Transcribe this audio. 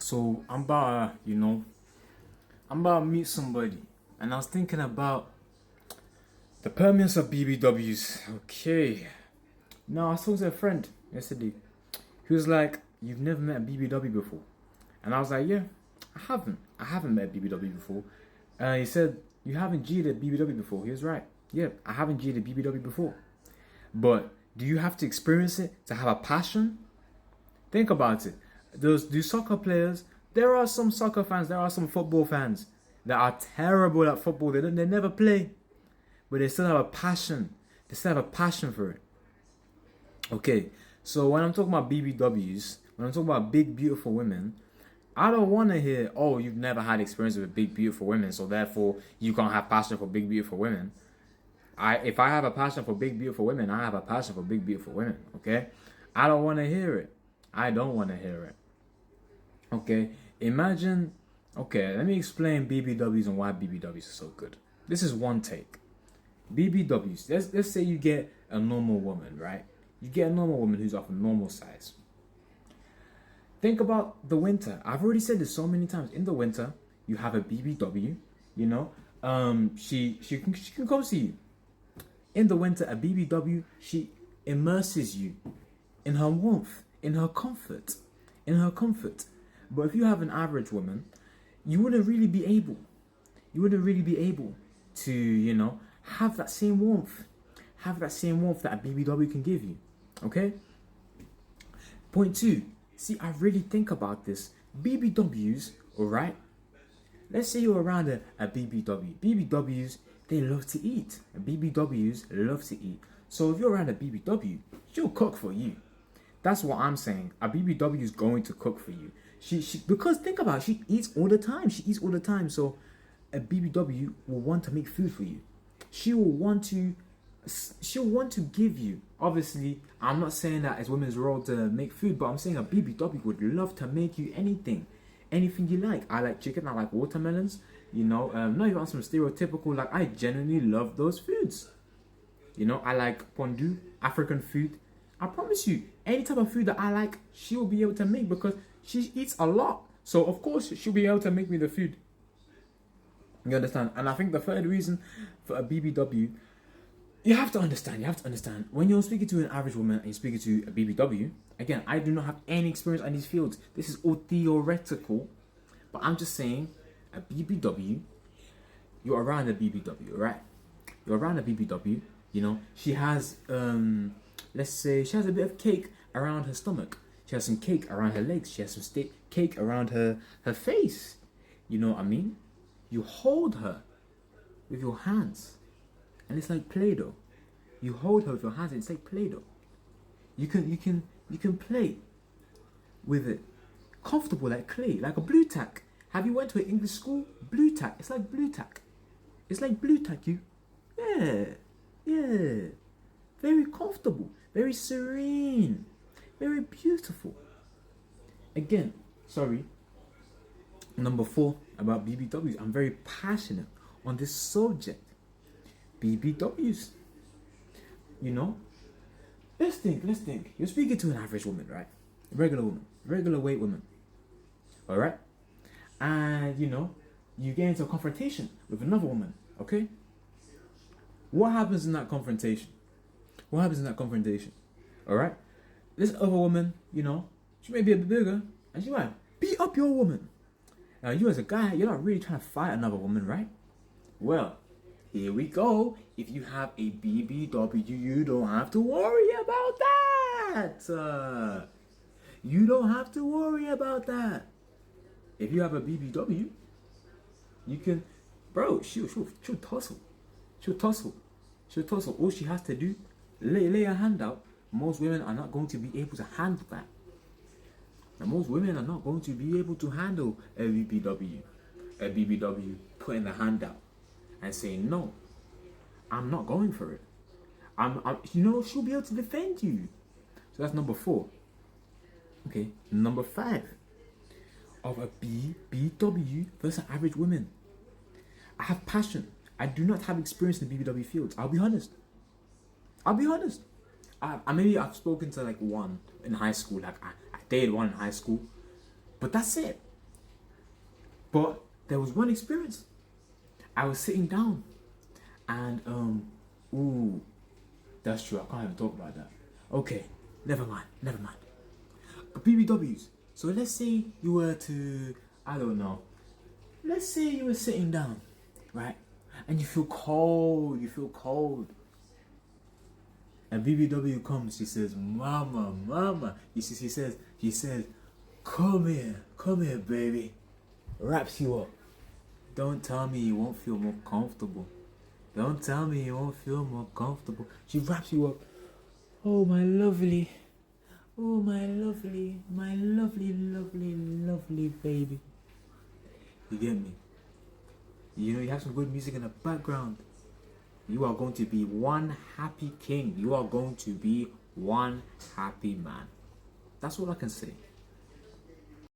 So I'm about to meet somebody, and I was thinking about the permanence of BBWs. Okay. Now I spoke to a friend yesterday. He was like, "You've never met a BBW before," and I was like, "Yeah, I haven't. I haven't met a BBW before." He said, "You haven't G'd a BBW before." He was right. Yeah, I haven't G'd a BBW before. But do you have to experience it to have a passion? Think about it. Those do soccer players. There are some soccer fans. There are some football fans that are terrible at football. They never play, but they still have a passion. They still have a passion for it. Okay, so when I'm talking about BBWs, when I'm talking about big beautiful women, I don't want to hear, "Oh, you've never had experience with big beautiful women, so therefore you can't have passion for big beautiful women." If I have a passion for big beautiful women, I have a passion for big beautiful women. Okay, I don't want to hear it. I don't want to hear it. Okay, imagine. Okay, let me explain BBWs and why BBWs are so good. This is one take. BBWs. Let's say you get a normal woman, right? You get a normal woman who's of a normal size. Think about the winter. I've already said this so many times. In the winter, you have a BBW. You know, she can come see you. In the winter, a BBW, she immerses you in her warmth, in her comfort, in her comfort. But if you have an average woman, you wouldn't really be able. You wouldn't really be able to, have that same warmth, that a BBW can give you. Okay. Point two. See, I really think about this. BBWs, all right. Let's say you're around a BBW. BBWs, they love to eat. BBWs love to eat. So if you're around a BBW, she'll cook for you. That's what I'm saying. A BBW is going to cook for you. She because think about it, she eats all the time. She eats all the time. So a BBW will want to make food for you. She will want to she'll want to give you. Obviously, I'm not saying that it's women's role to make food, but I'm saying a BBW would love to make you anything you like. I like chicken. I like watermelons. Not even some stereotypical. Like, I genuinely love those foods. I like pondu, African food. I promise you, any type of food that I like, she will be able to make because she eats a lot. So of course she'll be able to make me the food. You understand? And I think the third reason for a BBW, you have to understand. When you're speaking to an average woman and you're speaking to a BBW, again, I do not have any experience in these fields. This is all theoretical. But I'm just saying, a BBW, you're around a BBW, right? You're around a BBW, she has, let's say, she has a bit of cake around her stomach. She has some cake around her legs. She has some cake around her face. You know what I mean? You hold her with your hands, and it's like Play-Doh. You hold her with your hands, and it's like Play-Doh. You can play with it, comfortable like clay, like a blue tack. Have you went to an English school? Blue tack. It's like blue tack. It's like blue tack. Yeah. Very comfortable, very serene, very beautiful. Again, sorry. Number 4 about BBWs. I'm very passionate on this subject. BBWs. Let's think. You're speaking to an average woman, right? A regular woman, regular weight woman. All right? And, you get into a confrontation with another woman, okay? What happens in that confrontation? All right? This other woman, she may be a bit bigger, and she might beat up your woman. Now, you as a guy, you're not really trying to fight another woman, right? Well, here we go. If you have a BBW, you don't have to worry about that. You don't have to worry about that. If you have a BBW, you can, bro, she'll tussle. She'll tussle. All she has to do, lay her hand out. Most women are not going to be able to handle that. And most women are not going to be able to handle a BBW. A BBW putting the hand out and saying, "No, I'm not going for it." She'll be able to defend you. So that's number 4. Okay, number 5 of a BBW versus average women. I have passion. I do not have experience in the BBW fields. I'll be honest. Maybe I've spoken to like one in high school. Like I dated one in high school, but that's it. But there was one experience. I was sitting down, and ooh, that's true. I can't even talk about that. Okay, never mind. But BBWs. So let's say you were to, I don't know. Let's say you were sitting down, right? And you feel cold. And BBW comes. She says, "Mama." He says, "Come here, baby." Wraps you up. Don't tell me you won't feel more comfortable. She wraps you up. Oh, my lovely. Oh, my lovely baby. You get me? You know, you have some good music in the background. You are going to be one happy king. You are going to be one happy man. That's all I can say.